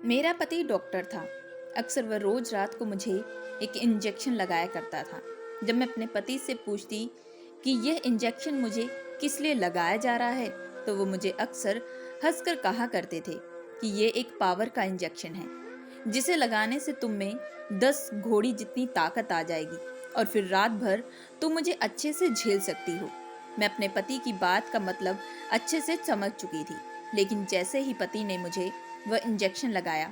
मेरा पति डॉक्टर था। अक्सर वह रोज रात को मुझे एक इंजेक्शन लगाया करता था। जब मैं अपने पति से पूछती कि यह इंजेक्शन मुझे किस लिए लगाया जा रहा है, तो वो मुझे अक्सर हंसकर कहा करते थे कि यह एक पावर का इंजेक्शन है, जिसे लगाने से तुम में 10 घोड़ी जितनी ताकत आ जाएगी और फिर रात भर तुम मुझे अच्छे से झेल सकती हो। मैं अपने पति की बात का मतलब अच्छे से समझ चुकी थी, लेकिन जैसे ही पति ने मुझे वह इंजेक्शन लगाया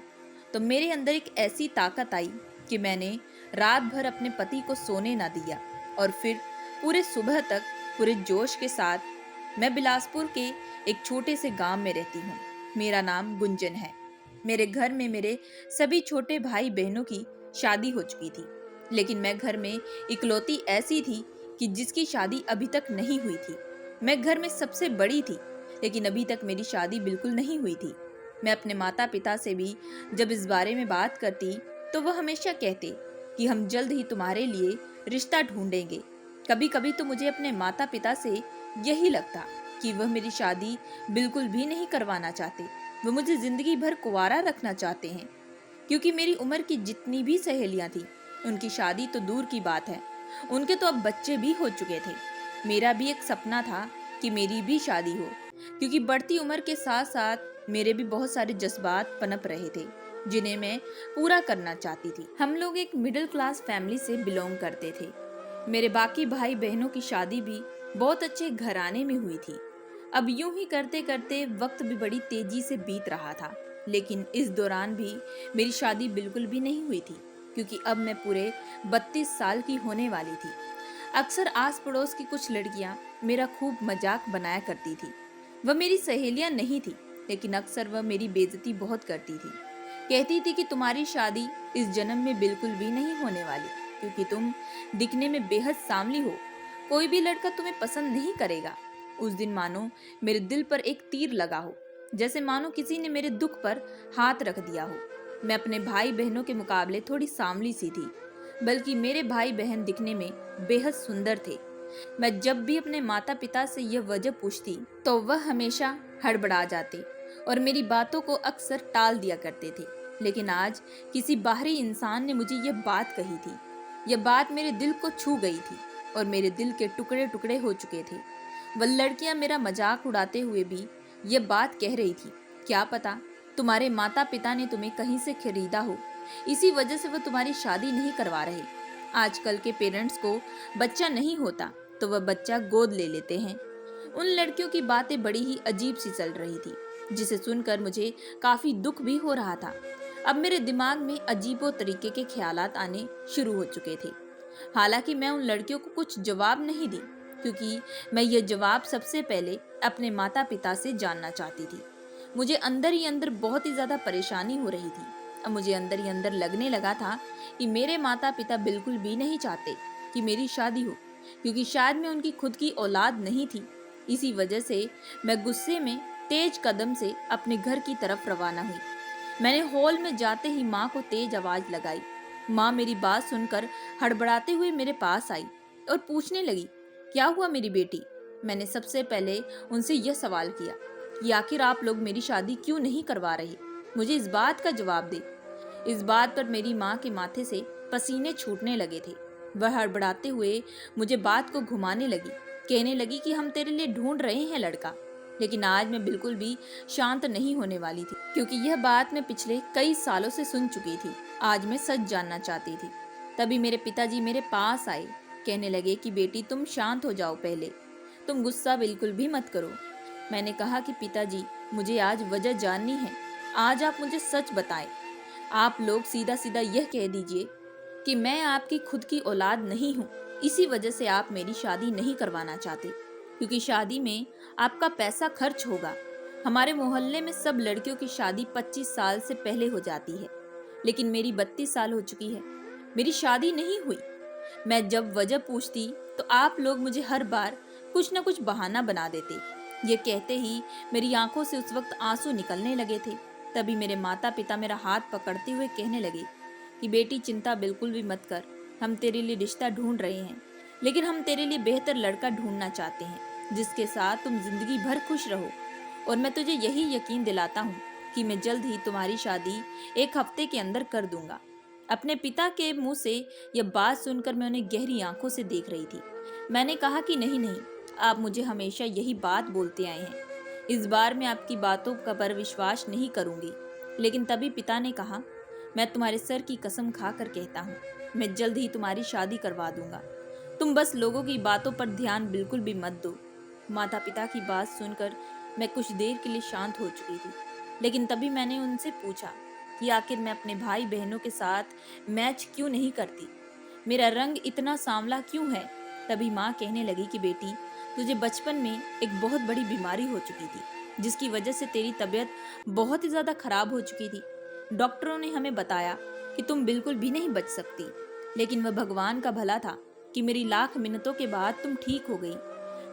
तो मेरे अंदर एक ऐसी ताकत आई कि मैंने रात भर अपने पति को सोने ना दिया और फिर पूरे सुबह तक पूरे जोश के साथ मैं बिलासपुर के एक छोटे से गांव में रहती हूँ। मेरा नाम गुंजन है। मेरे घर में मेरे सभी छोटे भाई बहनों की शादी हो चुकी थी, लेकिन मैं घर में इकलौती ऐसी थी कि जिसकी शादी अभी तक नहीं हुई थी। मैं घर में सबसे बड़ी थी, लेकिन अभी तक मेरी शादी बिल्कुल नहीं हुई थी। मैं अपने माता पिता से भी जब इस बारे में बात करती तो वह हमेशा कहते कि हम जल्द ही तुम्हारे लिए रिश्ता ढूंढेंगे। कभी कभी तो मुझे अपने माता पिता से यही लगता कि वह मेरी शादी बिल्कुल भी नहीं करवाना चाहते। वह मुझे जिंदगी भर कुंवारा रखना चाहते हैं, क्योंकि मेरी उम्र की जितनी भी सहेलियां थी उनकी शादी तो दूर की बात है, उनके तो अब बच्चे भी हो चुके थे। मेरा भी एक सपना था कि मेरी भी शादी हो, क्योंकि बढ़ती उम्र के साथ साथ मेरे भी बहुत सारे जज्बात पनप रहे थे जिन्हें मैं पूरा करना चाहती थी। हम लोग एक मिडिल क्लास फैमिली से बिलोंग करते थे। मेरे बाकी भाई बहनों की शादी भी बहुत अच्छे घराने में हुई थी। अब यूं ही करते करते वक्त भी बड़ी तेजी से बीत रहा था, लेकिन इस दौरान भी मेरी शादी बिल्कुल भी नहीं हुई थी, क्योंकि अब मैं पूरे 32 साल की होने वाली थी। अक्सर आस पड़ोस की कुछ लड़कियां मेरा खूब मजाक बनाया करती थी। वह मेरी सहेलियां नहीं थी, लेकिन अक्सर वह मेरी बेइज्जती बहुत करती थी। कहती थी कि तुम्हारी शादी इस जन्म में बिल्कुल भी नहीं होने वाली, क्योंकि तुम दिखने में बेहद सांवली हो। कोई भी लड़का तुम्हें पसंद नहीं करेगा। उस दिन मानो मेरे दिल पर एक तीर लगा हो, जैसे मानो किसी ने मेरे दुख पर हाथ रख दिया हो। मैं अपने भाई बहनों के मुकाबले थोड़ी सांवली सी थी, बल्कि मेरे भाई बहन दिखने में बेहद सुंदर थे। मैं जब भी अपने माता पिता से यह वजह पूछती तो वह हमेशा हड़बड़ा जाते और मेरी बातों को अक्सर टाल दिया करते थे। लेकिन आज किसी बाहरी इंसान ने मुझे यह बात कही थी। यह बात मेरे दिल को छू गई थी और मेरे दिल के टुकड़े टुकड़े हो चुके थे। वह लड़कियां मेरा मजाक उड़ाते हुए भी यह बात कह रही थी, क्या पता तुम्हारे माता पिता ने तुम्हें कहीं से खरीदा हो, इसी वजह से वह तुम्हारी शादी नहीं करवा रहे। आजकल के पेरेंट्स को बच्चा नहीं होता तो वह बच्चा गोद ले लेते हैं। उन लड़कियों की बातें बड़ी ही अजीब सी चल रही थी, जिसे सुनकर मुझे काफी दुख भी हो रहा था। अब मेरे दिमाग में अजीबो तरीके के ख्यालात आने शुरू हो चुके थे। हालांकि मैं उन लड़कियों को कुछ जवाब नहीं दी, क्योंकि मैं ये जवाब सबसे पहले अपने माता पिता से जानना चाहती थी। मुझे अंदर ही अंदर बहुत ही ज्यादा परेशानी हो रही थी। अब मुझे अंदर ही अंदर लगने लगा था कि मेरे माता पिता बिल्कुल भी नहीं चाहते कि मेरी शादी हो, क्योंकि शायद मैं उनकी खुद की औलाद नहीं थी। इसी वजह से मैं गुस्से में तेज कदम से अपने घर की तरफ रवाना हुई। मैंने हॉल में जाते ही माँ को तेज आवाज लगाई। माँ मेरी बात सुनकर हड़बड़ाते हुए मेरे पास आई और पूछने लगी, क्या हुआ मेरी बेटी। मैंने सबसे पहले उनसे यह सवाल किया कि आखिर आप लोग मेरी शादी क्यों नहीं करवा रहे, मुझे इस बात का जवाब दे। इस बात पर मेरी माँ के माथे से पसीने छूटने लगे थे। वह हड़बड़ाते हुए मुझे बात को घुमाने लगी, कहने लगी कि हम तेरे लिए ढूंढ रहे हैं लड़का। लेकिन आज मैं बिल्कुल भी शांत नहीं होने वाली थी, क्योंकि यह बात मैं पिछले कई सालों से सुन चुकी थी। आज मैं सच जानना चाहती थी। तभी मेरे पिताजी मेरे पास आए, कहने लगे कि बेटी तुम शांत हो जाओ, पहले तुम गुस्सा बिल्कुल भी मत करो। मैंने कहा कि पिताजी, मुझे आज वजह जाननी है। आज आप मुझे सच बताएं। आप लोग सीधा सीधा यह कह दीजिए कि मैं आपकी खुद की औलाद नहीं हूँ, इसी वजह से आप मेरी शादी नहीं करवाना चाहते, क्योंकि शादी में आपका पैसा खर्च होगा। हमारे मोहल्ले में सब लड़कियों की शादी 25 साल से पहले हो जाती है, लेकिन मेरी 32 साल हो चुकी है, मेरी शादी नहीं हुई। मैं जब वजह पूछती तो आप लोग मुझे हर बार कुछ न कुछ बहाना बना देते। ये कहते ही मेरी आंखों से उस वक्त आंसू निकलने लगे थे। तभी मेरे माता पिता मेरा हाथ पकड़ते हुए कहने लगे कि बेटी चिंता बिल्कुल भी मत कर, हम तेरे लिए रिश्ता ढूंढ रहे हैं, लेकिन हम तेरे लिए बेहतर लड़का ढूंढना चाहते हैं जिसके साथ तुम जिंदगी भर खुश रहो। और मैं तुझे यही यकीन दिलाता हूँ कि मैं जल्द ही तुम्हारी शादी 1 हफ्ते के अंदर कर दूंगा। अपने पिता के मुंह से यह बात सुनकर मैं उन्हें गहरी आंखों से देख रही थी। मैंने कहा कि नहीं नहीं, आप मुझे हमेशा यही बात बोलते आए हैं। इस बार मैं आपकी बातों का पर विश्वास नहीं करूंगी। लेकिन तभी पिता ने कहा, मैं तुम्हारे सर की कसम खाकर कहता हूँ, मैं जल्द ही तुम्हारी शादी करवा दूंगा। तुम बस लोगों की बातों पर ध्यान बिल्कुल भी मत दो। माता पिता की बात सुनकर मैं कुछ देर के लिए शांत हो चुकी थी। लेकिन तभी मैंने उनसे पूछा कि आखिर मैं अपने भाई बहनों के साथ मैच क्यों नहीं करती, मेरा रंग इतना सांवला क्यों है। तभी माँ कहने लगी कि बेटी, तुझे बचपन में एक बहुत बड़ी बीमारी हो चुकी थी, जिसकी वजह से तेरी तबीयत बहुत ही ज्यादा खराब हो चुकी थी। डॉक्टरों ने हमें बताया कि तुम बिल्कुल भी नहीं बच सकती, लेकिन वह भगवान का भला था कि मेरी लाख मिन्नतों के बाद तुम ठीक हो गई।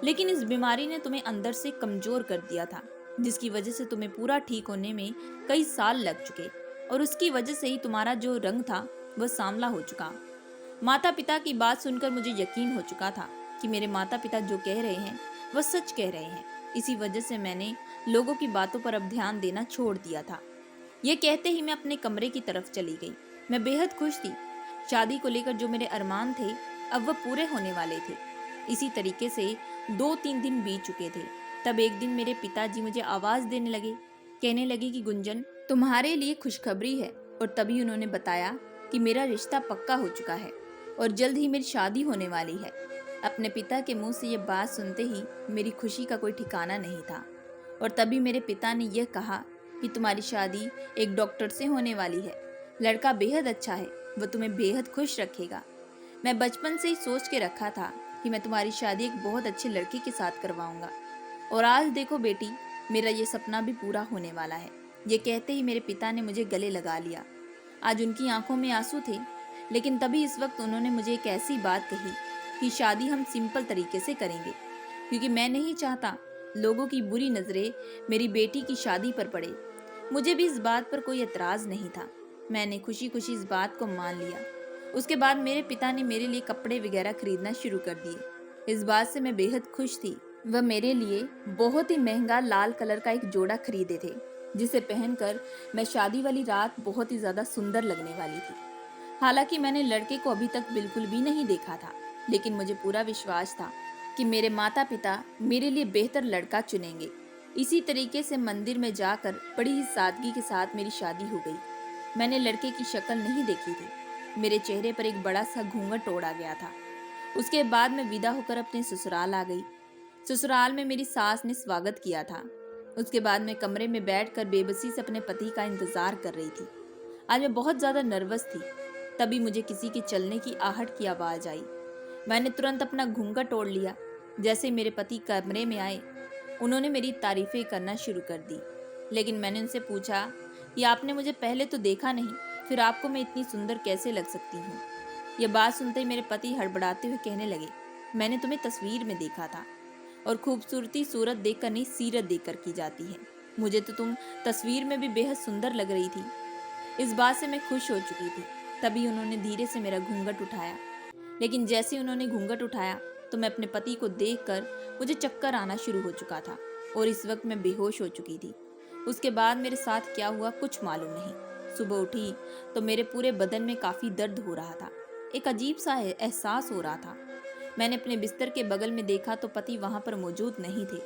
लेकिन इस बीमारी ने तुम्हें अंदर से कमजोर कर दिया था, जिसकी वजह से तुम्हें पूरा ठीक होने में कई साल लग चुके, और उसकी वजह से ही तुम्हारा जो रंग था वह सांवला हो चुका। माता पिता की बात सुनकर मुझे यकीन हो चुका था कि मेरे माता पिता जो कह रहे हैं वह सच कह रहे हैं। इसी वजह से मैंने लोगों की बातों पर अब ध्यान देना छोड़ दिया था। ये कहते ही मैं अपने कमरे की तरफ चली गई। मैं बेहद खुश थी। शादी को लेकर जो मेरे अरमान थे अब वह पूरे होने वाले थे। इसी तरीके से 2-3 दिन बीत चुके थे। तब एक दिन मेरे पिताजी मुझे आवाज देने लगे, कहने लगे कि गुंजन, तुम्हारे लिए खुशखबरी है। और तभी उन्होंने बताया कि मेरा रिश्ता पक्का हो चुका है और जल्द ही मेरी शादी होने वाली है। अपने पिता के मुंह से यह बात सुनते ही मेरी खुशी का कोई ठिकाना नहीं था। और तभी मेरे पिता ने यह कहा कि तुम्हारी शादी एक डॉक्टर से होने वाली है। लड़का बेहद अच्छा है, वह तुम्हें बेहद खुश रखेगा। मैं बचपन से ही सोच के रखा था कि मैं तुम्हारी शादी एक बहुत अच्छे लड़के के साथ करवाऊंगा, और आज देखो बेटी, मेरा ये सपना भी पूरा होने वाला है। ये कहते ही मेरे पिता ने मुझे गले लगा लिया। आज उनकी आंखों में आंसू थे, लेकिन तभी इस वक्त उन्होंने मुझे एक ऐसी बात कही कि शादी हम सिंपल तरीके से करेंगे, क्योंकि मैं नहीं चाहता लोगों की बुरी नजरें मेरी बेटी की शादी पर पड़े। मुझे भी इस बात पर कोई एतराज नहीं था। मैंने खुशी खुशी इस बात को मान लिया। उसके बाद मेरे पिता ने मेरे लिए कपड़े वगैरह खरीदना शुरू कर दिए। इस बात से मैं बेहद खुश थी। वह मेरे लिए बहुत ही महंगा लाल कलर का एक जोड़ा खरीदे थे, जिसे पहनकर मैं शादी वाली रात बहुत ही ज्यादा सुंदर लगने वाली थी। हालांकि मैंने लड़के को अभी तक बिल्कुल भी नहीं देखा था, लेकिन मुझे पूरा विश्वास था कि मेरे माता पिता मेरे लिए बेहतर लड़का चुनेंगे। इसी तरीके से मंदिर में जाकर बड़ी ही सादगी के साथ मेरी शादी हो गई। मैंने लड़के की शक्ल नहीं देखी थी। मेरे चेहरे पर एक बड़ा सा घूंघट ओढ़ा गया था। उसके बाद मैं विदा होकर अपने ससुराल आ गई। ससुराल में मेरी सास ने स्वागत किया था। उसके बाद मैं कमरे में बैठकर बेबसी से अपने पति का इंतजार कर रही थी। आज मैं बहुत ज्यादा नर्वस थी। तभी मुझे किसी के चलने की आहट की आवाज आई। मैंने तुरंत अपना घूंघट ओढ़ लिया। जैसे ही मेरे पति कमरे में आए, उन्होंने मेरी तारीफें करना शुरू कर दी। लेकिन मैंने उनसे पूछा कि आपने मुझे पहले तो देखा नहीं, फिर आपको मैं इतनी सुंदर कैसे लग सकती हूँ। यह बात सुनते ही मेरे पति हड़बड़ाते हुए कहने लगे, मैंने तुम्हें तस्वीर में देखा था, और खूबसूरती सूरत देखकर नहीं, सीरत देखकर की जाती है। मुझे तो तुम तस्वीर में भी बेहद सुंदर लग रही थी। इस बात से मैं खुश हो चुकी थी। तभी उन्होंने धीरे से मेरा घूंघट उठाया। लेकिन जैसे ही उन्होंने घूंघट उठाया तो मैं अपने पति को देखकर मुझे चक्कर आना शुरू हो चुका था, और इस वक्त मैं बेहोश हो चुकी थी। उसके बाद मेरे साथ क्या हुआ कुछ मालूम नहीं। सुबह उठी तो मेरे पूरे बदन में काफी दर्द हो रहा था। एक अजीब सा एहसास हो रहा था। मैंने अपने बिस्तर के बगल में देखा तो पति वहां पर मौजूद नहीं थे,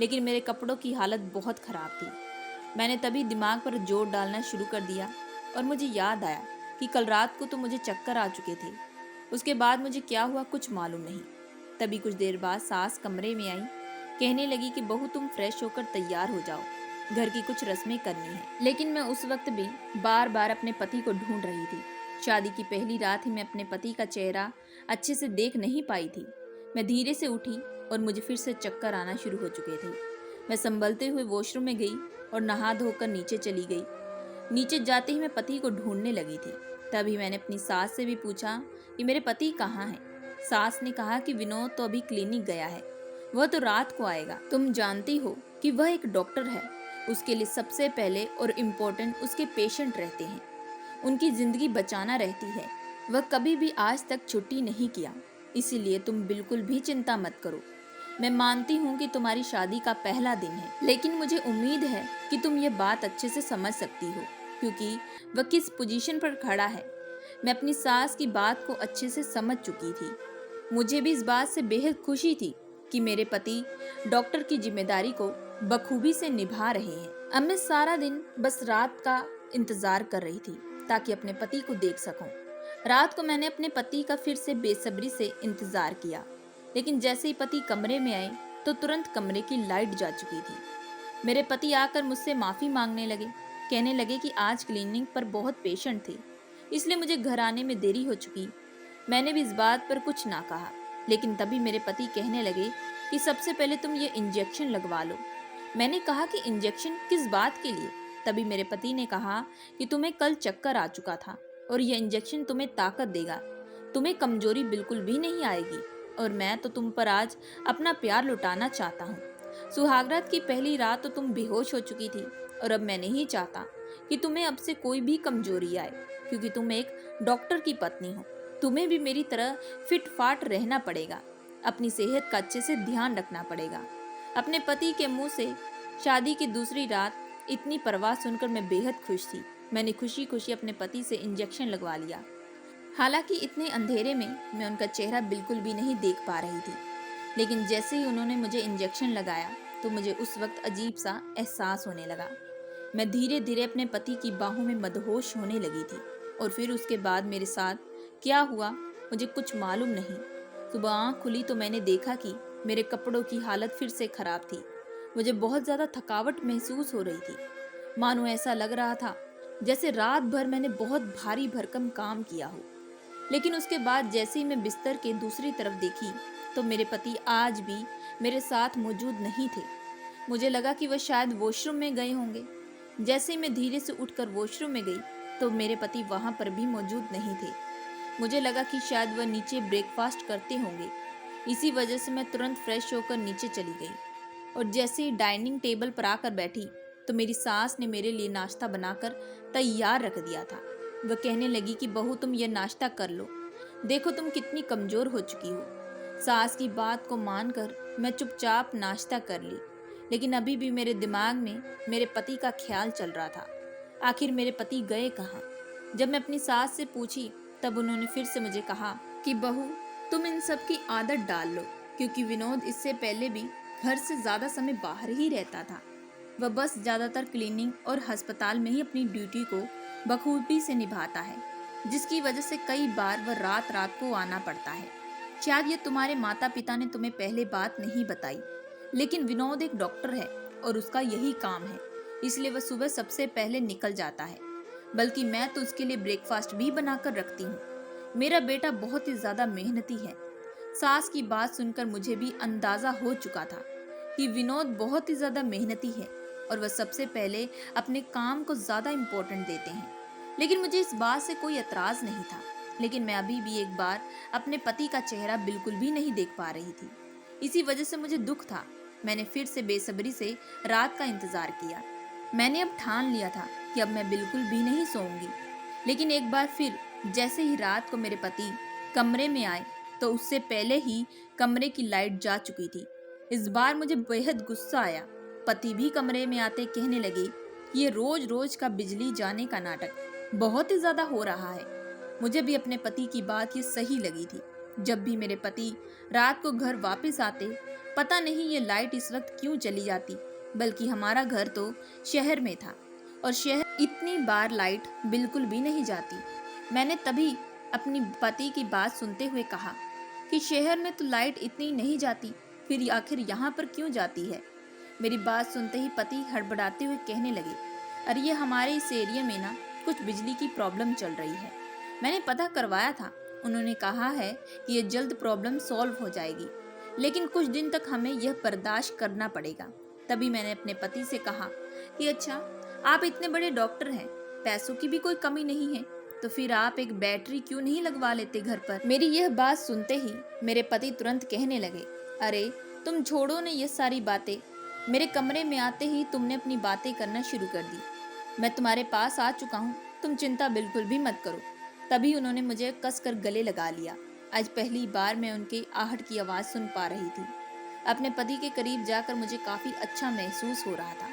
लेकिन मेरे कपड़ों की हालत बहुत खराब थी। मैंने तभी दिमाग पर जोर डालना शुरू कर दिया, और मुझे याद आया कि कल रात को तो मुझे चक्कर आ चुके थे। उसके बाद मुझे क्या हुआ कुछ मालूम नहीं। तभी कुछ देर बाद सास कमरे में आई, कहने लगी कि बहू तुम फ्रेश होकर तैयार हो जाओ, घर की कुछ रस्में करनी है। लेकिन मैं उस वक्त भी बार बार अपने पति को ढूंढ रही थी। शादी की पहली रात ही मैं अपने पति का चेहरा अच्छे से देख नहीं पाई थी। मैं धीरे से उठी और मुझे फिर से चक्कर आना शुरू हो चुके थे। मैं संभलते हुए वॉशरूम में गई और नहा धोकर नीचे चली गई। नीचे जाते ही मैं पति को ढूंढने लगी थी। तभी मैंने अपनी सास से भी पूछा कि मेरे पति कहाँ हैं। सास ने कहा कि विनोद तो अभी क्लिनिक गया है, वह तो रात को आएगा। तुम जानती हो कि वह एक डॉक्टर है, उसके लिए सबसे पहले और इम्पोर्टेंट उसके पेशेंट रहते हैं, उनकी जिंदगी बचाना रहती है। वह कभी भी आज तक छुट्टी नहीं किया, इसीलिए तुम बिल्कुल भी चिंता मत करो। मैं मानती हूँ कि तुम्हारी शादी का पहला दिन है, लेकिन मुझे उम्मीद है कि तुम ये बात अच्छे से समझ सकती हो, क्योंकि वह किस पोजीशन पर खड़ा है। मैं अपनी सास की बात को अच्छे से समझ चुकी थी। मुझे भी इस बात से बेहद खुशी थी कि मेरे पति डॉक्टर की जिम्मेदारी को बखूबी से निभा रहे हैं। अब मैं सारा दिन बस रात का इंतजार कर रही थी ताकि अपने पति को देख सकूं। रात को मैंने अपने पति का फिर से बेसब्री से इंतजार किया, लेकिन जैसे ही पति कमरे में आए तो तुरंत कमरे की लाइट जा चुकी थी। मेरे पति आकर मुझसे माफी मांगने लगे, कहने लगे कि आज क्लीनिंग पर बहुत पेशेंट थे, इसलिए मुझे घर आने में देरी हो चुकी। मैंने भी इस बात पर कुछ ना कहा, लेकिन तभी मेरे पति कहने लगे कि सबसे पहले तुम ये इंजेक्शन लगवा लो। मैंने कहा कि इंजेक्शन किस बात के लिए? तभी मेरे पति ने कहा कि तुम्हें कल चक्कर आ चुका था और यह इंजेक्शन तुम्हें ताकत देगा, तुम्हें कमजोरी बिल्कुल भी नहीं आएगी, और मैं तो तुम पर आज अपना प्यार लुटाना चाहता हूँ। सुहागरात की पहली रात तो तुम बेहोश हो चुकी थी, और अब मैं नहीं चाहता कि तुम्हें अब से कोई भी कमजोरी आए, क्योंकि तुम एक डॉक्टर की पत्नी हो। तुम्हें भी मेरी तरह फिट फाट रहना पड़ेगा, अपनी सेहत का अच्छे से ध्यान रखना पड़ेगा। अपने पति के मुंह से शादी की दूसरी रात इतनी परवाह सुनकर मैं बेहद खुश थी। मैंने खुशी खुशी अपने पति से इंजेक्शन लगवा लिया। हालांकि इतने अंधेरे में मैं उनका चेहरा बिल्कुल भी नहीं देख पा रही थी, लेकिन जैसे ही उन्होंने मुझे इंजेक्शन लगाया तो मुझे उस वक्त अजीब सा एहसास होने लगा। मैं धीरे धीरे अपने पति की बाहों में मदहोश होने लगी थी, और फिर उसके बाद मेरे साथ क्या हुआ मुझे कुछ मालूम नहीं। सुबह आँख खुली तो मैंने देखा कि मेरे कपड़ों की हालत फिर से खराब थी। मुझे बहुत ज़्यादा थकावट महसूस हो रही थी, मानो ऐसा लग रहा था जैसे रात भर मैंने बहुत भारी भरकम काम किया हो। लेकिन उसके बाद जैसे ही मैं बिस्तर के दूसरी तरफ देखी तो मेरे पति आज भी मेरे साथ मौजूद नहीं थे। मुझे लगा कि वह शायद वॉशरूम में गए होंगे। जैसे ही मैं धीरे से उठकर वॉशरूम में गई तो मेरे पति वहां पर भी मौजूद नहीं थे। मुझे लगा कि शायद वह नीचे ब्रेकफास्ट करते होंगे। इसी वजह से मैं तुरंत फ्रेश होकर नीचे चली गई, और जैसे ही डाइनिंग टेबल पर आकर बैठी तो मेरी सास ने मेरे लिए नाश्ता बनाकर तैयार रख दिया था। वह कहने लगी कि बहू तुम ये नाश्ता कर लो, देखो तुम कितनी कमजोर हो चुकी हो। सास की बात को मानकर मैं चुपचाप नाश्ता कर ली, लेकिन अभी भी मेरे दिमाग में मेरे पति का ख्याल चल रहा था। आखिर मेरे पति गए कहाँ? जब मैं अपनी सास से पूछी तब उन्होंने फिर से मुझे कहा कि बहू तुम इन सब की आदत डाल लो, क्योंकि विनोद इससे पहले भी घर से ज्यादा समय बाहर ही रहता था। वह बस ज्यादातर क्लीनिंग और अस्पताल में ही अपनी ड्यूटी को बखूबी से निभाता है, जिसकी वजह से कई बार वह रात रात को आना पड़ता है। शायद ये तुम्हारे माता पिता ने तुम्हें पहले बात नहीं बताई, लेकिन विनोद एक डॉक्टर है और उसका यही काम है, इसलिए वह सुबह सबसे पहले निकल जाता है। बल्कि मैं तो उसके लिए ब्रेकफास्ट भी बनाकर रखती हूँ। मेरा बेटा बहुत ही ज्यादा मेहनती है। सास की बात सुनकर मुझे भी अंदाजा हो चुका था कि विनोद बहुत ही ज्यादा मेहनती है और वह सबसे पहले अपने काम को ज्यादा इम्पोर्टेंट देते हैं। लेकिन मुझे इस बात से कोई एतराज नहीं था, लेकिन मैं अभी भी एक बार अपने पति का चेहरा बिल्कुल भी नहीं देख पा रही थी। इसी वजह से मुझे दुख था। मैंने फिर से बेसब्री से रात का इंतजार किया। मैंने अब ठान लिया था कि अब मैं बिल्कुल भी नहीं सोऊंगी। लेकिन एक बार फिर जैसे ही रात को मेरे पति कमरे में आए तो उससे पहले ही कमरे की लाइट जा चुकी थी। इस बार मुझे बेहद गुस्सा आया। पति भी कमरे में आते कहने लगे कि ये रोज रोज का बिजली जाने का नाटक बहुत ही ज्यादा हो रहा है। मुझे भी अपने पति की बात ये सही लगी थी। जब भी मेरे पति रात को घर वापस आते, पता नहीं ये लाइट इस वक्त क्यों चली जाती, बल्कि हमारा घर तो शहर में था और शहर इतनी बार लाइट बिल्कुल भी नहीं जाती। मैंने तभी अपनी पति की बात सुनते हुए कहा कि शहर में तो लाइट इतनी नहीं जाती, फिर आखिर यहाँ पर क्यों जाती है। मेरी बात सुनते ही पति हड़बड़ाते हुए कहने लगे, अरे ये हमारे इस एरिया में ना कुछ बिजली की प्रॉब्लम चल रही है। मैंने पता करवाया था, उन्होंने कहा है कि ये जल्द प्रॉब्लम सॉल्व हो जाएगी, लेकिन कुछ दिन तक हमें यह बर्दाश्त करना पड़ेगा। तभी मैंने अपने पति से कहा कि अच्छा, आप इतने बड़े डॉक्टर हैं, पैसों की भी कोई कमी नहीं है, तो फिर आप एक बैटरी क्यों नहीं लगवा लेते घर पर। मेरी यह बात सुनते ही मेरे पति तुरंत कहने लगे, अरे तुम छोड़ो न ये सारी बातें। मेरे कमरे में आते ही तुमने अपनी बातें करना शुरू कर दी। मैं तुम्हारे पास आ चुका हूँ, तुम चिंता बिल्कुल भी मत करो। तभी उन्होंने मुझे कसकर गले लगा लिया। आज पहली बार मैं उनकी आहट की आवाज़ सुन पा रही थी। अपने पति के करीब जाकर मुझे काफ़ी अच्छा महसूस हो रहा था,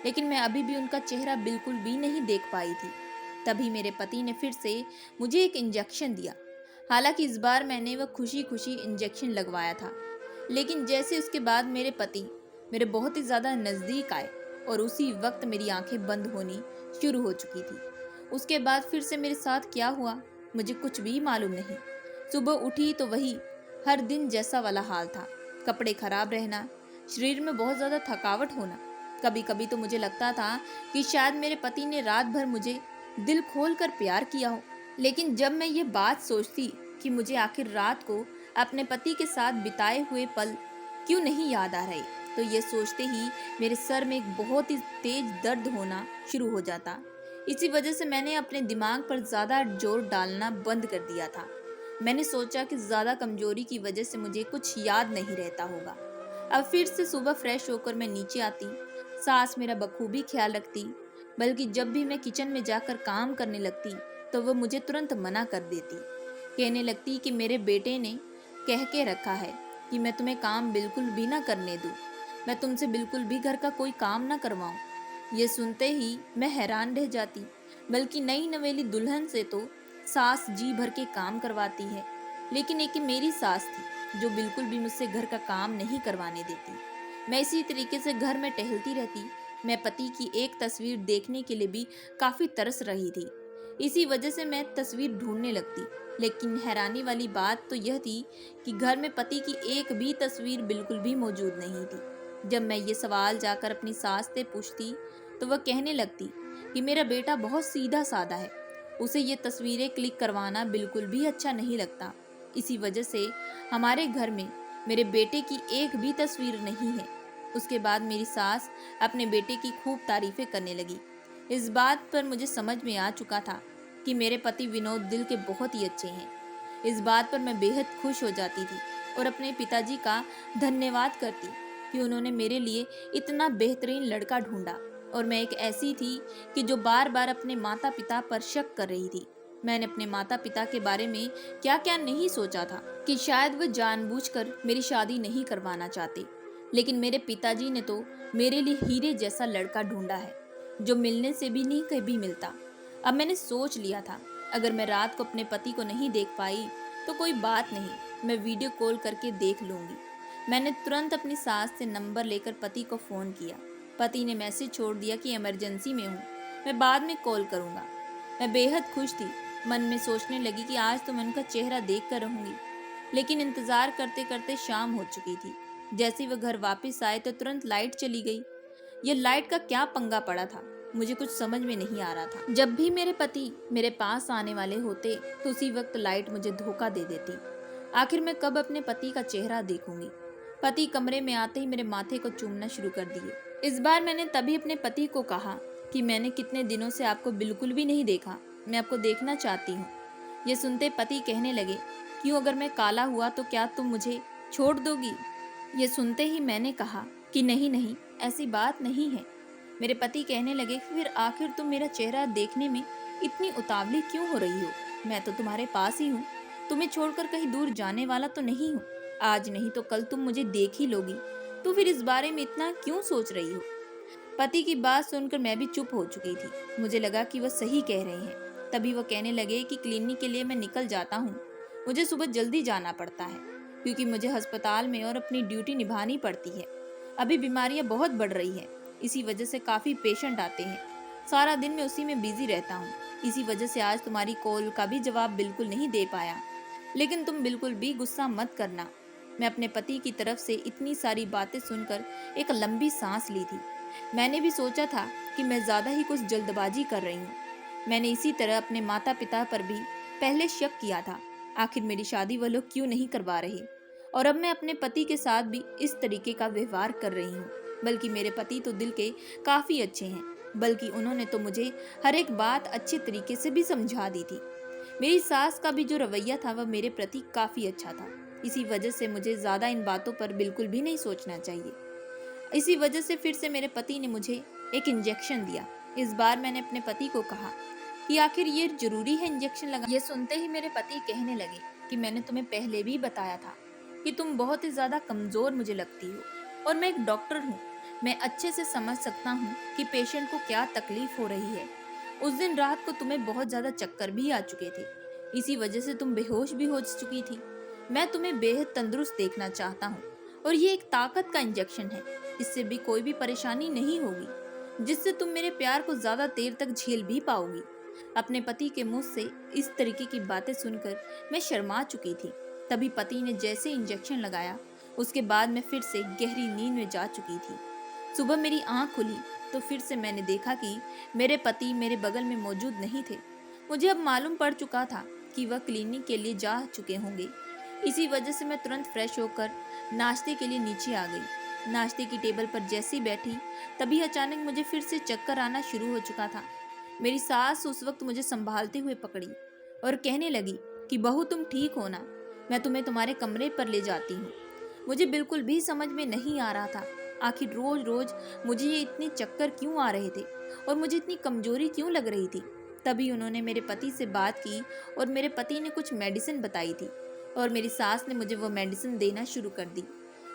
लेकिन मैं अभी भी उनका चेहरा बिल्कुल भी नहीं देख पाई थी। तभी मेरे पति ने फिर से मुझे एक इंजेक्शन दिया। हालांकि इस बार मैंने वह खुशी खुशी इंजेक्शन लगवाया था, लेकिन जैसे उसके बाद मेरे पति मेरे बहुत ही ज़्यादा नज़दीक आए और उसी वक्त मेरी आंखें बंद होनी शुरू हो चुकी थी। उसके बाद फिर से मेरे साथ क्या हुआ मुझे कुछ भी मालूम नहीं। सुबह उठी तो वही हर दिन जैसा वाला हाल था। कपड़े खराब रहना, शरीर में बहुत ज़्यादा थकावट होना। कभी कभी तो मुझे लगता था कि शायद मेरे पति ने रात भर मुझे दिल खोल कर प्यार किया हो। लेकिन जब मैं ये बात सोचती कि मुझे आखिर रात को अपने पति के साथ बिताए हुए पल क्यों नहीं याद आ रहे, तो ये सोचते ही मेरे सर में एक बहुत ही तेज दर्द होना शुरू हो जाता। इसी वजह से मैंने अपने दिमाग पर ज़्यादा जोर डालना बंद कर दिया था। मैंने सोचा कि ज़्यादा कमजोरी की वजह से मुझे कुछ याद नहीं रहता होगा। अब फिर से सुबह फ्रेश होकर मैं नीचे आती, सास मेरा बखूबी ख्याल रखती, बल्कि जब भी मैं किचन में जाकर काम करने लगती तो वह मुझे तुरंत मना कर देती। कहने लगती कि मेरे बेटे ने कह के रखा है कि मैं तुम्हें काम बिल्कुल भी ना करने दूँ, मैं तुमसे बिल्कुल भी घर का कोई काम ना करवाऊँ। ये सुनते ही मैं हैरान रह जाती, बल्कि नई नवेली दुल्हन से तो सास जी भर के काम करवाती है, लेकिन एक मेरी सास थी जो बिल्कुल भी मुझसे घर का काम नहीं करवाने देती। मैं इसी तरीके से घर में टहलती रहती। मैं पति की एक तस्वीर देखने के लिए भी काफ़ी तरस रही थी। इसी वजह से मैं तस्वीर ढूंढने लगती, लेकिन हैरानी वाली बात तो यह थी कि घर में पति की एक भी तस्वीर बिल्कुल भी मौजूद नहीं थी। जब मैं ये सवाल जाकर अपनी सास से पूछती तो वह कहने लगती कि मेरा बेटा बहुत सीधा साधा है, उसे ये तस्वीरें क्लिक करवाना बिल्कुल भी अच्छा नहीं लगता। इसी वजह से हमारे घर में मेरे बेटे की एक भी तस्वीर नहीं है। उसके बाद मेरी सास अपने बेटे की खूब तारीफें करने लगी। इस बात पर मुझे समझ में आ चुका था कि मेरे पति विनोद दिल के बहुत ही अच्छे हैं। इस बात पर मैं बेहद खुश हो जाती थी और अपने पिताजी का धन्यवाद करती कि उन्होंने मेरे लिए इतना बेहतरीन लड़का ढूंढा। और मैं एक ऐसी थी कि जो बार बार अपने माता पिता पर शक कर रही थी। मैंने अपने माता पिता के बारे में क्या क्या नहीं सोचा था कि शायद वह जानबूझकर मेरी शादी नहीं करवाना चाहते, लेकिन मेरे पिताजी ने तो मेरे लिए हीरे जैसा लड़का ढूंढा है जो मिलने से भी नहीं कभी मिलता। अब मैंने सोच लिया था अगर मैं रात को अपने पति को नहीं देख पाई तो कोई बात नहीं, मैं वीडियो कॉल करके देख लूंगी। मैंने तुरंत अपनी सास से नंबर लेकर पति को फ़ोन किया। पति ने मैसेज छोड़ दिया कि इमरजेंसी में हूँ, मैं बाद में कॉल करूँगा। मैं बेहद खुश थी, मन में सोचने लगी कि आज तो मैं उनका चेहरा देख कर रहूँगी। लेकिन इंतज़ार करते करते शाम हो चुकी थी। जैसे ही वह घर वापस आए तो तुरंत लाइट चली गई। ये लाइट का क्या पंगा पड़ा था मुझे कुछ समझ में नहीं आ रहा था। जब भी मेरे पति मेरे पास आने वाले होते तो उसी वक्त लाइट मुझे धोखा दे देती। आखिर मैं कब अपने पति का चेहरा देखूंगी। पति कमरे में आते ही मेरे माथे को चूमना शुरू कर दिए। इस बार मैंने तभी अपने पति को कहा कि मैंने कितने दिनों से आपको बिल्कुल भी नहीं देखा, मैं आपको देखना चाहती हूँ। ये सुनते पति कहने लगे, क्यों, अगर मैं काला हुआ तो क्या तुम मुझे छोड़ दोगी? ये सुनते ही मैंने कहा कि नहीं नहीं, ऐसी बात नहीं है। मेरे पति कहने लगे, फिर आखिर तुम मेरा चेहरा देखने में इतनी उतावली क्यों हो रही हो? मैं तो तुम्हारे पास ही हूँ, तुम्हें छोड़कर कहीं दूर जाने वाला तो नहीं हूँ। आज नहीं तो कल तुम मुझे देख ही लोगी, तो फिर इस बारे में इतना क्यों सोच रही हो? पति की बात सुनकर मैं भी चुप हो चुकी थी। मुझे लगा कि वह सही कह रहे हैं। तभी वह कहने लगे कि क्लिनिक के लिए मैं निकल जाता हूँ, मुझे सुबह जल्दी जाना पड़ता है क्योंकि मुझे अस्पताल में और अपनी ड्यूटी निभानी पड़ती है। अभी बीमारियाँ बहुत बढ़ रही है, इसी वजह से काफ़ी पेशेंट आते हैं। सारा दिन मैं उसी में बिजी रहता हूँ। इसी वजह से आज तुम्हारी कॉल का भी जवाब बिल्कुल नहीं दे पाया। लेकिन तुम बिल्कुल भी गुस्सा मत करना। मैं अपने पति की तरफ से इतनी सारी बातें सुनकर एक लंबी सांस ली थी। मैंने भी सोचा था कि मैं ज़्यादा ही कुछ जल्दबाजी कर रही हूँ। मैंने इसी तरह अपने माता पिता पर भी पहले शक किया था। आखिर मेरी शादी वो लोग क्यों नहीं करवा रहे, और अब मैं अपने पति के साथ भी इस तरीके का व्यवहार कर रही हूँ। बल्कि मेरे पति तो दिल के काफ़ी अच्छे हैं, बल्कि उन्होंने तो मुझे हर एक बात अच्छे तरीके से भी समझा दी थी। मेरी सास का भी जो रवैया था वह मेरे प्रति काफ़ी अच्छा था। इसी वजह से मुझे ज़्यादा इन बातों पर बिल्कुल भी नहीं सोचना चाहिए। इसी वजह से फिर से मेरे पति ने मुझे एक इंजेक्शन दिया। इस बार मैंने अपने पति को कहा कि आखिर ये जरूरी है इंजेक्शन लगा। ये सुनते ही मेरे पति कहने लगे कि मैंने तुम्हें पहले भी बताया था कि तुम बहुत ही ज़्यादा कमज़ोर मुझे लगती हो, और मैं एक डॉक्टर हूँ। मैं अच्छे से समझ सकता हूँ कि पेशेंट को क्या तकलीफ हो रही है। उस दिन रात को तुम्हें बहुत ज़्यादा चक्कर भी आ चुके थे, इसी वजह से तुम बेहोश भी हो चुकी थी। मैं तुम्हें बेहद तंदुरुस्त देखना चाहता हूँ, और ये एक ताकत का इंजेक्शन है। इससे भी कोई भी परेशानी नहीं होगी, जिससे तुम मेरे प्यार को ज़्यादा देर तक झेल भी पाओगी। अपने पति के मुंह से इस तरीके की बातें सुनकर मैं शर्मा चुकी थी। तभी पति ने जैसे इंजेक्शन लगाया, उसके बाद मैं फिर से गहरी नींद में जा चुकी थी। सुबह मेरी आंख खुली तो फिर से मैंने देखा कि मेरे पति मेरे बगल में मौजूद नहीं थे। मुझे अब मालूम पड़ चुका था कि वह क्लिनिक के लिए जा चुके होंगे। इसी वजह से मैं तुरंत फ्रेश होकर नाश्ते के लिए नीचे आ गई। नाश्ते की टेबल पर जैसी बैठी, तभी अचानक मुझे फिर से चक्कर आना शुरू हो चुका था। मेरी सास उस वक्त मुझे संभालते हुए पकड़ी और कहने लगी कि बहू, तुम ठीक हो ना? मैं तुम्हें तुम्हारे कमरे पर ले जाती हूँ। मुझे बिल्कुल भी समझ में नहीं आ रहा था, आखिर रोज रोज मुझे ये इतने चक्कर क्यों आ रहे थे और मुझे इतनी कमजोरी क्यों लग रही थी। तभी उन्होंने मेरे पति से बात की और मेरे पति ने कुछ मेडिसिन बताई थी, और मेरी सास ने मुझे वो मेडिसिन देना शुरू कर दी।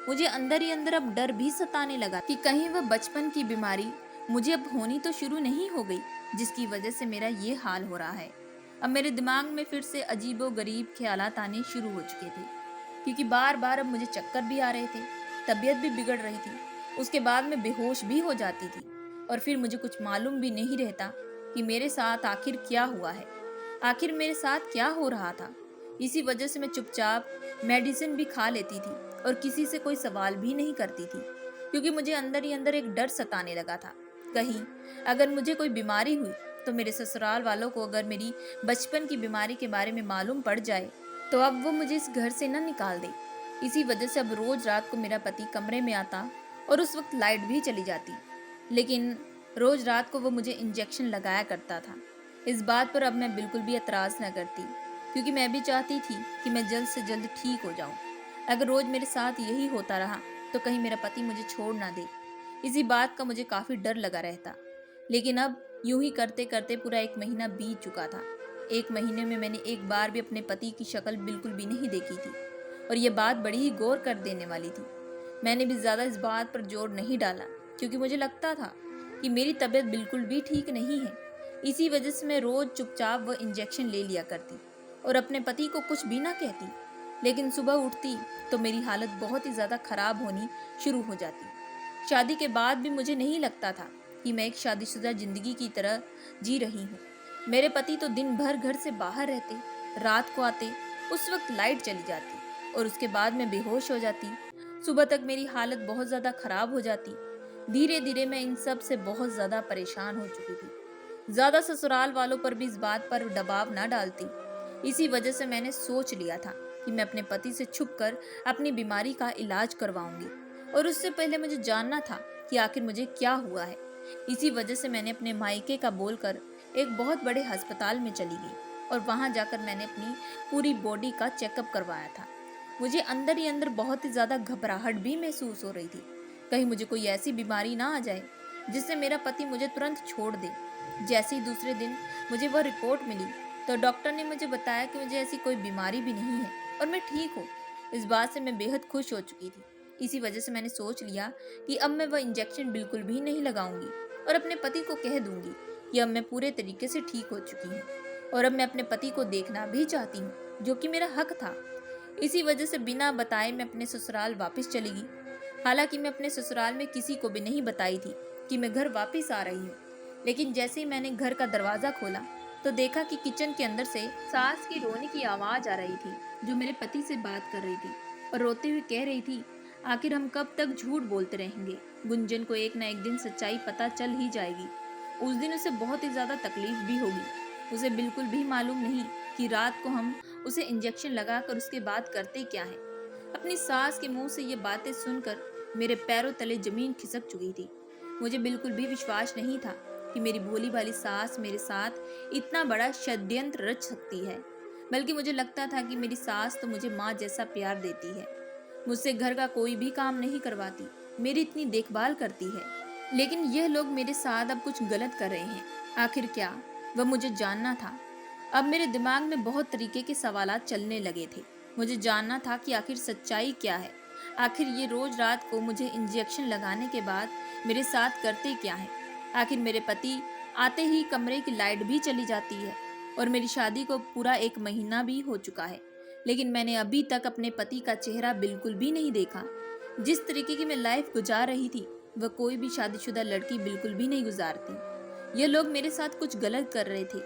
मुझे अंदर ही अंदर अब डर भी सताने लगा कि कहीं वह बचपन की बीमारी मुझे अब होनी तो शुरू नहीं हो गई, जिसकी वजह से मेरा ये हाल हो रहा है। अब मेरे दिमाग में फिर से अजीबो गरीब ख्यालात आने शुरू हो चुके थे, क्योंकि बार बार अब मुझे चक्कर भी आ रहे थे, तबीयत भी बिगड़ रही थी। उसके बाद मैं बेहोश भी हो जाती थी, और फिर मुझे कुछ मालूम भी नहीं रहता कि मेरे साथ आखिर क्या हुआ है, आखिर मेरे साथ क्या हो रहा था। इसी वजह से मैं चुपचाप मेडिसिन भी खा लेती थी और किसी से कोई सवाल भी नहीं करती थी, क्योंकि मुझे अंदर ही अंदर एक डर सताने लगा था। कहीं अगर मुझे कोई बीमारी हुई तो मेरे ससुराल वालों को अगर मेरी बचपन की बीमारी के बारे में मालूम पड़ जाए तो अब वो मुझे इस घर से न निकाल दे। इसी वजह से अब रोज रात को मेरा पति कमरे में आता और उस वक्त लाइट भी चली जाती, लेकिन रोज रात को वो मुझे इंजेक्शन लगाया करता था। इस बात पर अब मैं बिल्कुल भी एतराज़ न करती, क्योंकि मैं भी चाहती थी कि मैं जल्द से जल्द ठीक हो जाऊं। अगर रोज मेरे साथ यही होता रहा तो कहीं मेरा पति मुझे छोड़ ना दे, इसी बात का मुझे काफ़ी डर लगा रहता। लेकिन अब यूं ही करते करते पूरा 1 महीना बीत चुका था। 1 महीने में मैंने एक बार भी अपने पति की शक्ल बिल्कुल भी नहीं देखी थी, और यह बात बड़ी ही गौर कर देने वाली थी। मैंने भी ज़्यादा इस बात पर जोर नहीं डाला, क्योंकि मुझे लगता था कि मेरी तबीयत बिल्कुल भी ठीक नहीं है। इसी वजह से मैं रोज़ चुपचाप वह इंजेक्शन ले लिया करती और अपने पति को कुछ भी ना कहती। लेकिन सुबह उठती तो मेरी हालत बहुत ही ज़्यादा ख़राब होनी शुरू हो जाती। शादी के बाद भी मुझे नहीं लगता था कि मैं एक शादीशुदा ज़िंदगी की तरह जी रही हूँ। मेरे पति तो दिन भर घर से बाहर रहते, रात को आते, उस वक्त लाइट चली जाती और उसके बाद मैं बेहोश हो जाती। सुबह तक मेरी हालत बहुत ज़्यादा ख़राब हो जाती। धीरे धीरे मैं इन सब से बहुत ज़्यादा परेशान हो चुकी थी। ज़्यादा ससुराल वालों पर भी इस बात पर दबाव ना डालती। इसी वजह से मैंने सोच लिया था कि मैं अपने पति से छुपकर अपनी बीमारी का इलाज करवाऊंगी, और उससे पहले मुझे जानना था कि आखिर मुझे क्या हुआ है। इसी वजह से मैंने अपने मायके का बोलकर एक बहुत बड़े अस्पताल में चली गई, और वहां जाकर मैंने अपनी पूरी बॉडी का चेकअप करवाया था। मुझे अंदर ही अंदर बहुत ही ज़्यादा घबराहट भी महसूस हो रही थी, कहीं मुझे कोई ऐसी बीमारी ना आ जाए जिससे मेरा पति मुझे तुरंत छोड़ दे। जैसे ही दूसरे दिन मुझे वह रिपोर्ट मिली तो डॉक्टर ने मुझे बताया कि मुझे ऐसी कोई बीमारी भी नहीं है और मैं ठीक हूँ। इस बात से मैं बेहद खुश हो चुकी थी। इसी वजह से मैंने सोच लिया कि अब मैं वह इंजेक्शन बिल्कुल भी नहीं लगाऊंगी, और अपने पति को कह दूंगी कि अब मैं पूरे तरीके से ठीक हो चुकी हूँ, और अब मैं अपने पति को देखना भी चाहती हूँ, जो कि मेरा हक था। इसी वजह से बिना बताए मैं अपने ससुराल वापस चली गई। हालांकि मैं अपने ससुराल में किसी को भी नहीं बताई थी कि मैं घर वापस आ रही हूँ, लेकिन जैसे ही मैंने घर का दरवाज़ा खोला तो देखा कि किचन के अंदर से सास की रोने की आवाज़ आ रही थी, जो मेरे पति से बात कर रही थी और रोते हुए कह रही थी, आखिर हम कब तक झूठ बोलते रहेंगे? गुंजन को एक ना एक दिन सच्चाई पता चल ही जाएगी। उस दिन उसे बहुत ही ज़्यादा तकलीफ भी होगी। उसे बिल्कुल भी मालूम नहीं कि रात को हम उसे इंजेक्शन लगाकर उसके बाद करते क्या है। अपनी सास के मुंह से ये बातें सुनकर मेरे पैरों तले जमीन खिसक चुकी थी। मुझे बिल्कुल भी विश्वास नहीं था कि मेरी भोली भाली सास मेरे साथ इतना बड़ा षड्यंत्र रच सकती है। बल्कि मुझे लगता था कि मेरी सास तो मुझे माँ जैसा प्यार देती है, मुझसे घर का कोई भी काम नहीं करवाती, मेरी इतनी देखभाल करती है। लेकिन यह लोग मेरे साथ अब कुछ गलत कर रहे हैं। आखिर क्या? वह मुझे जानना था। अब मेरे दिमाग में बहुत तरीके के सवालात चलने लगे थे। मुझे जानना था कि आखिर सच्चाई क्या है। आखिर ये रोज रात को मुझे इंजेक्शन लगाने के बाद मेरे साथ करते क्या हैं। आखिर मेरे पति आते ही कमरे की लाइट भी चली जाती है और मेरी शादी को पूरा 1 महीना भी हो चुका है, लेकिन मैंने अभी तक अपने पति का चेहरा बिल्कुल भी नहीं देखा। जिस तरीके की मैं लाइफ गुजार रही थी वह कोई भी शादीशुदा लड़की बिल्कुल भी नहीं गुजारती। ये लोग मेरे साथ कुछ गलत कर रहे थे।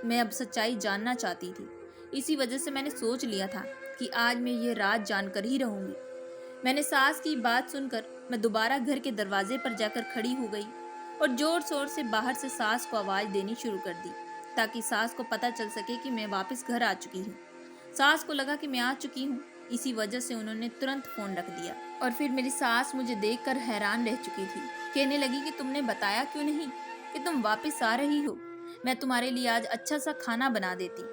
मैं अब सच्चाई जानना चाहती थी। इसी वजह से मैंने सोच लिया था कि आज मैं ये रात जानकर ही रहूंगी। मैंने सास की बात सुनकर मैं दोबारा घर के दरवाजे पर जाकर खड़ी हो गई और जोर शोर से बाहर से सास को आवाज देनी शुरू कर दी, ताकि सास को पता चल सके कि मैं वापस घर आ चुकी हूँ। सास को लगा कि मैं आ चुकी हूँ, इसी वजह से उन्होंने तुरंत फोन रख दिया। और फिर मेरी सास मुझे देखकर हैरान रह चुकी थी। कहने लगी कि तुमने बताया क्यों नहीं कि तुम वापस आ रही हो। मैं तुम्हारे लिए आज अच्छा सा खाना बना देती।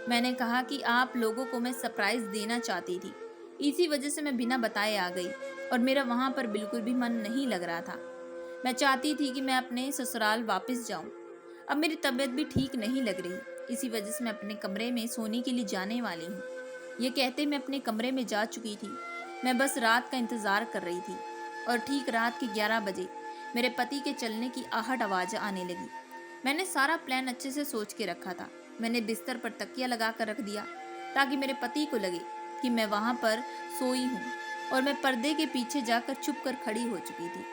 मैंने कहा कि आप लोगों को मैं सरप्राइज देना चाहती थी, इसी वजह से मैं बिना बताए आ गई और मेरा वहां पर बिल्कुल भी मन नहीं लग रहा था। मैं चाहती थी कि मैं अपने ससुराल वापस जाऊं। अब मेरी तबीयत भी ठीक नहीं लग रही, इसी वजह से मैं अपने कमरे में सोने के लिए जाने वाली हूँ। ये कहते मैं अपने कमरे में जा चुकी थी। मैं बस रात का इंतज़ार कर रही थी और ठीक रात के 11 बजे मेरे पति के चलने की आहट आवाज़ आने लगी। मैंने सारा प्लान अच्छे से सोच के रखा था। मैंने बिस्तर पर तकिया लगा कर रख दिया ताकि मेरे पति को लगे कि मैं वहाँ पर सोई हूँ और मैं पर्दे के पीछे जाकर छुप कर खड़ी हो चुकी थी।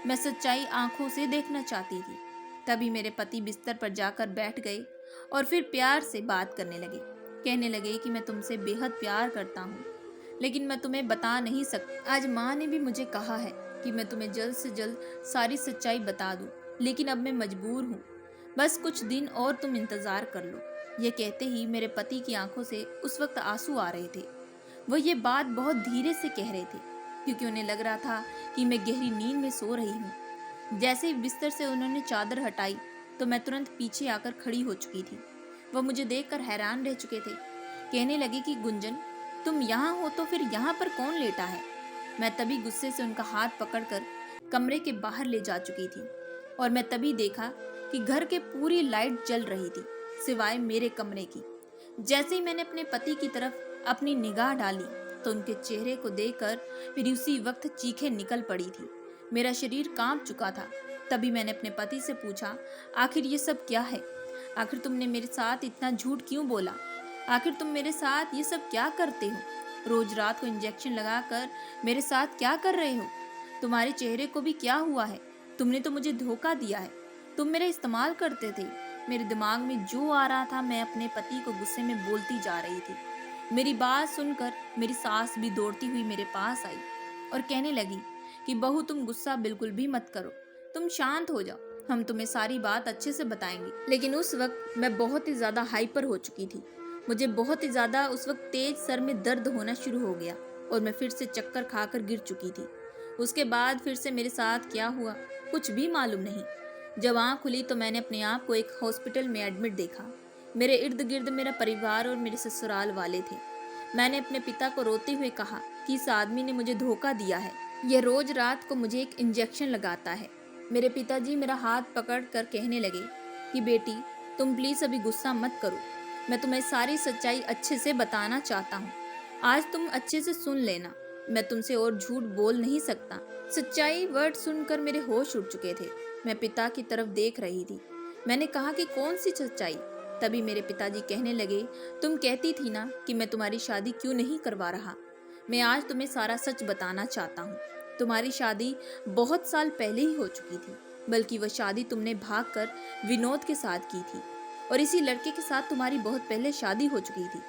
मैं सच्चाई आंखों से देखना चाहती थी। तभी मेरे पति बिस्तर पर जाकर बैठ गए और फिर प्यार से बात करने लगे। कहने लगे कि मैं तुमसे बेहद प्यार करता हूँ, लेकिन मैं तुम्हें बता नहीं सकती। आज माँ ने भी मुझे कहा है कि मैं तुम्हें जल्द से जल्द सारी सच्चाई बता दूँ, लेकिन अब मैं मजबूर हूँ। बस कुछ दिन और तुम इंतज़ार कर लो। ये कहते ही मेरे पति की आंखों से उस वक्त आंसू आ रहे थे। वह ये बात बहुत धीरे से कह रहे थे क्योंकि उन्हें लग रहा था कि मैं गहरी नींद में सो रही हूँ। जैसे ही बिस्तर से उन्होंने चादर हटाई तो मैं तुरंत पीछे आकर खड़ी हो चुकी थी। वह मुझे देखकर हैरान रह चुके थे। कहने लगे कि गुंजन, तुम यहाँ हो तो फिर यहाँ पर कौन लेटा है। मैं तभी गुस्से से उनका हाथ पकड़कर कमरे के बाहर ले जा चुकी थी और मैं तभी देखा कि घर के पूरी लाइट जल रही थी सिवाय मेरे कमरे की। जैसे ही मैंने अपने पति की तरफ अपनी निगाह डाली तो उनके चेहरे को देखकर मेरी उसी वक्त चीखें निकल पड़ी थी। मेरा शरीर कांप चुका था। तभी मैंने अपने पति से पूछा, आखिर ये सब क्या है? आखिर तुमने मेरे साथ इतना झूठ क्यों बोला? आखिर तुम मेरे साथ ये सब क्या करते हो? रोज रात को इंजेक्शन लगाकर मेरे साथ क्या कर रहे हो? तुम्हारे चेहरे को भी क्या हुआ है? तुमने तो मुझे धोखा दिया है। तुम मेरा इस्तेमाल करते थे। मेरे दिमाग में जो आ रहा था मैं अपने पति को गुस्से में बोलती जा रही थी। मेरी बात सुनकर मेरी सास भी दौड़ती हुई मेरे पास आई और कहने लगी कि बहू, तुम गुस्सा बिल्कुल भी मत करो, तुम शांत हो जाओ, हम तुम्हें सारी बात अच्छे से बताएंगे। लेकिन उस वक्त मैं बहुत ही ज़्यादा हाइपर हो चुकी थी। मुझे बहुत ही ज़्यादा उस वक्त तेज सर में दर्द होना शुरू हो गया और मैं फिर से चक्कर खाकर गिर चुकी थी। उसके बाद फिर से मेरे साथ क्या हुआ कुछ भी मालूम नहीं। जब आँख खुली तो मैंने अपने आप को एक हॉस्पिटल में एडमिट देखा। मेरे इर्द गिर्द मेरा परिवार और मेरे ससुराल वाले थे। मैंने अपने पिता को रोते हुए कहा कि इस आदमी ने मुझे धोखा दिया है। यह रोज रात को मुझे एक इंजेक्शन लगाता है। मेरे पिताजी मेरा हाथ पकड़ कर कहने लगे कि बेटी, तुम प्लीज़ अभी गुस्सा मत करो। मैं तुम्हें सारी सच्चाई अच्छे से बताना चाहता हूँ। आज तुम अच्छे से सुन लेना। मैं तुमसे और झूठ बोल नहीं सकता। सच्चाई वर्ड सुनकर मेरे होश उड़ चुके थे। मैं पिता की तरफ देख रही थी। मैंने कहा कि कौन सी सच्चाई? तभी मेरे पिताजी कहने लगे, तुम कहती थी ना कि मैं तुम्हारी शादी क्यों नहीं करवा रहा। मैं आज तुम्हें सारा सच बताना चाहता हूँ। तुम्हारी शादी बहुत साल पहले ही हो चुकी थी, बल्कि वह शादी तुमने भागकर विनोद के साथ की थी और इसी लड़के के साथ तुम्हारी बहुत पहले शादी हो चुकी थी।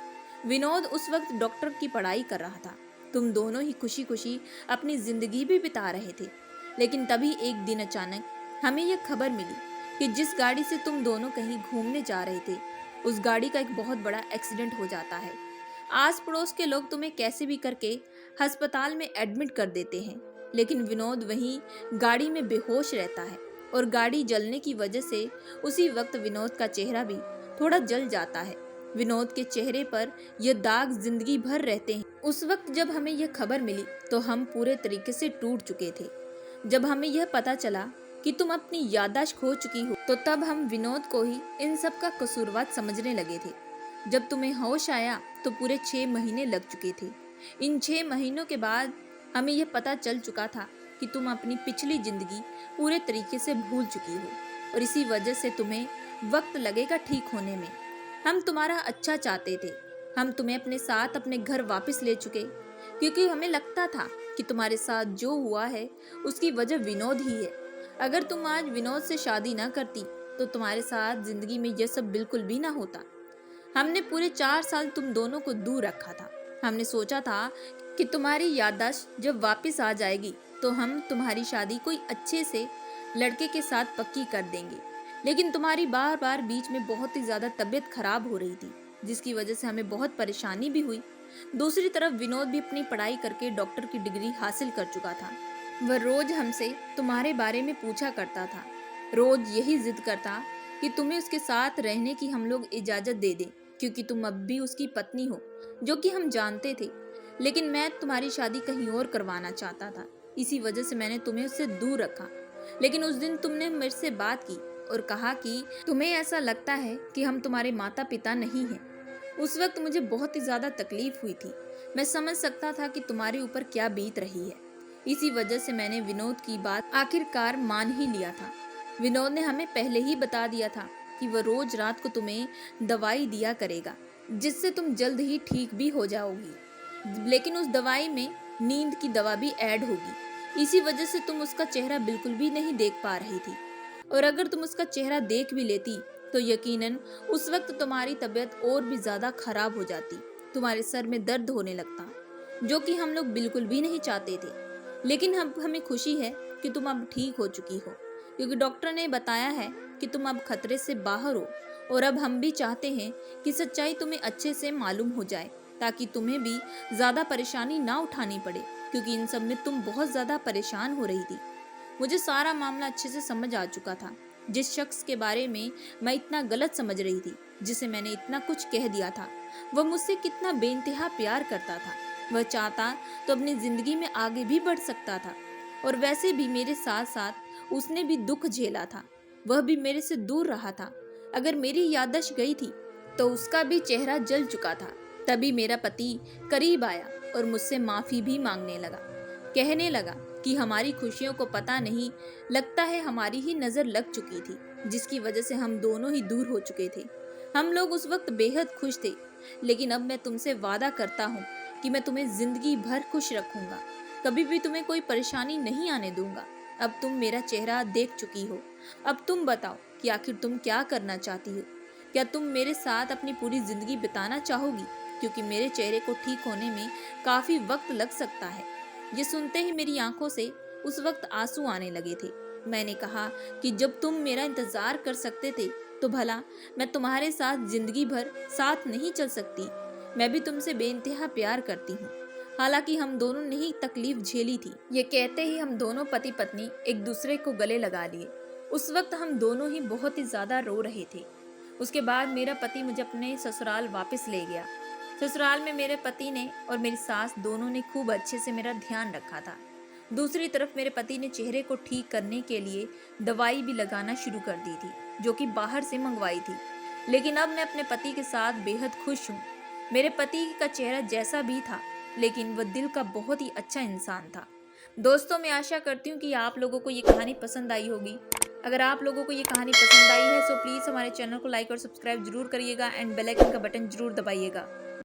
विनोद उस वक्त डॉक्टर की पढ़ाई कर रहा था। तुम दोनों ही खुशी खुशी अपनी जिंदगी भी बिता रहे थे। लेकिन तभी एक दिन अचानक हमें यह खबर मिली कि जिस गाड़ी से तुम दोनों कहीं घूमने जा रहे थे, उस गाड़ी का एक बहुत बड़ा एक्सीडेंट हो जाता है। आस पड़ोस के लोग तुम्हें कैसे भी करके अस्पताल में एडमिट कर देते हैं, लेकिन विनोद वहीं गाड़ी में बेहोश रहता है और गाड़ी जलने की वजह से उसी वक्त विनोद का चेहरा भी थोड़ा जल जाता है। विनोद के चेहरे पर यह दाग जिंदगी भर रहते हैं। उस वक्त जब हमें यह खबर मिली तो हम पूरे तरीके से टूट चुके थे। जब हमें यह पता चला कि तुम अपनी याददाश्त खो चुकी हो तो तब हम विनोद को ही इन सब का कसूरवार समझने लगे थे। जब तुम्हें होश आया तो पूरे 6 महीने लग चुके थे। इन 6 महीनों के बाद हमें यह पता चल चुका था कि तुम अपनी पिछली जिंदगी पूरे तरीके से भूल चुकी हो और इसी वजह से तुम्हें वक्त लगेगा ठीक होने में। हम तुम्हारा अच्छा चाहते थे। हम तुम्हें अपने साथ अपने घर वापस ले चुके, क्योंकि हमें लगता था कि तुम्हारे साथ जो हुआ है उसकी वजह विनोद ही है। अगर तुम आज विनोद से शादी ना करती तो तुम्हारे साथ जिंदगी में यह सब बिल्कुल भी ना होता। हमने पूरे 4 साल तुम दोनों को दूर रखा था। हमने सोचा था कि तुम्हारी याददाश्त जब वापस आ जाएगी तो हम तुम्हारी शादी कोई अच्छे से लड़के के साथ पक्की कर देंगे। लेकिन तुम्हारी बार बार बीच में बहुत ही ज्यादा तबीयत खराब हो रही थी, जिसकी वजह से हमें बहुत परेशानी भी हुई। दूसरी तरफ विनोद भी अपनी पढ़ाई करके डॉक्टर की डिग्री हासिल कर चुका था। वह रोज हमसे तुम्हारे बारे में पूछा करता था, रोज यही जिद करता कि तुम्हें उसके साथ रहने की हम लोग इजाजत दे दें, क्योंकि तुम अब भी उसकी पत्नी हो, जो कि हम जानते थे। लेकिन मैं तुम्हारी शादी कहीं और करवाना चाहता था, इसी वजह से मैंने तुम्हें उससे दूर रखा। लेकिन उस दिन तुमने मेरे से बात की और कहा कि तुम्हें ऐसा लगता है कि हम तुम्हारे माता पिता नहीं हैं। उस वक्त मुझे बहुत ही ज्यादा तकलीफ हुई थी। मैं समझ सकता था कि तुम्हारे ऊपर क्या बीत रही है। इसी वजह से मैंने विनोद की बात आखिरकार मान ही लिया था। विनोद ने हमें पहले ही बता दिया था कि वह रोज रात को तुम्हें दवाई दिया करेगा, जिससे तुम जल्द ही ठीक भी हो जाओगी। लेकिन उस दवाई में नींद की दवा भी ऐड होगी। इसी वजह से तुम उसका चेहरा बिल्कुल भी नहीं देख पा रही थी, और अगर तुम उसका चेहरा देख भी लेती तो यकीनन उस वक्त तुम्हारी तबीयत और भी ज्यादा खराब हो जाती। तुम्हारे सर में दर्द होने लगता, जो कि हम लोग बिल्कुल भी नहीं चाहते थे। लेकिन अब हमें खुशी है कि तुम अब ठीक हो चुकी हो, क्योंकि डॉक्टर ने बताया है कि तुम अब खतरे से बाहर हो। और अब हम भी चाहते हैं कि सच्चाई तुम्हें अच्छे से मालूम हो जाए, ताकि तुम्हें भी ज्यादा परेशानी ना उठानी पड़े, क्योंकि इन सब में तुम बहुत ज्यादा परेशान हो रही थी। मुझे सारा मामला अच्छे से समझ आ चुका था। जिस शख्स के बारे में मैं इतना गलत समझ रही थी, जिसे मैंने इतना कुछ कह दिया था, वह मुझसे कितना बेइंतहा प्यार करता था। वह चाहता तो अपनी जिंदगी में आगे भी बढ़ सकता था, और वैसे भी मेरे साथ साथ उसने भी दुख झेला था। वह भी मेरे से दूर रहा था। अगर मेरी याददाश्त गई थी तो उसका भी चेहरा जल चुका था। तभी मेरा पति करीब आया और मुझसे माफी भी मांगने लगा। कहने लगा कि हमारी खुशियों को पता नहीं लगता है हमारी ही नजर लग चुकी थी, जिसकी वजह से हम दोनों ही दूर हो चुके थे। हम लोग उस वक्त बेहद खुश थे, लेकिन अब मैं तुमसे वादा करता हूँ कि मैं तुम्हें जिंदगी भर खुश रखूंगा। कभी भी तुम्हें कोई परेशानी नहीं आने दूंगा। अब तुम मेरा चेहरा देख चुकी हो। अब तुम बताओ कि आखिर तुम क्या करना चाहती हो। क्या तुम मेरे साथ अपनी पूरी जिंदगी बिताना चाहोगी, क्योंकि मेरे चेहरे को ठीक होने में काफी वक्त लग सकता है। ये सुनते ही मेरी आंखों से उस वक्त आंसू आने लगे थे। मैंने कहा कि जब तुम मेरा इंतजार कर सकते थे तो भला मैं तुम्हारे साथ जिंदगी भर साथ नहीं चल सकती। मैं भी तुमसे बेइंतहा प्यार करती हूँ, हालांकि हम दोनों ने ही तकलीफ झेली थी। ये कहते ही हम दोनों पति पत्नी एक दूसरे को गले लगा लिए। उस वक्त हम दोनों ही बहुत ही ज्यादा रो रहे थे। उसके बाद मेरा पति मुझे अपने ससुराल वापस ले गया। ससुराल में मेरे पति ने और मेरी सास दोनों ने खूब अच्छे से मेरा ध्यान रखा था। दूसरी तरफ मेरे पति ने चेहरे को ठीक करने के लिए दवाई भी लगाना शुरू कर दी थी, जो कि बाहर से मंगवाई थी। लेकिन अब मैं अपने पति के साथ बेहद खुश हूँ। मेरे पति का चेहरा जैसा भी था, लेकिन वह दिल का बहुत ही अच्छा इंसान था। दोस्तों, मैं आशा करती हूँ कि आप लोगों को ये कहानी पसंद आई होगी। अगर आप लोगों को ये कहानी पसंद आई है तो प्लीज़ हमारे चैनल को लाइक और सब्सक्राइब जरूर करिएगा एंड बेल आइकन का बटन जरूर दबाइएगा।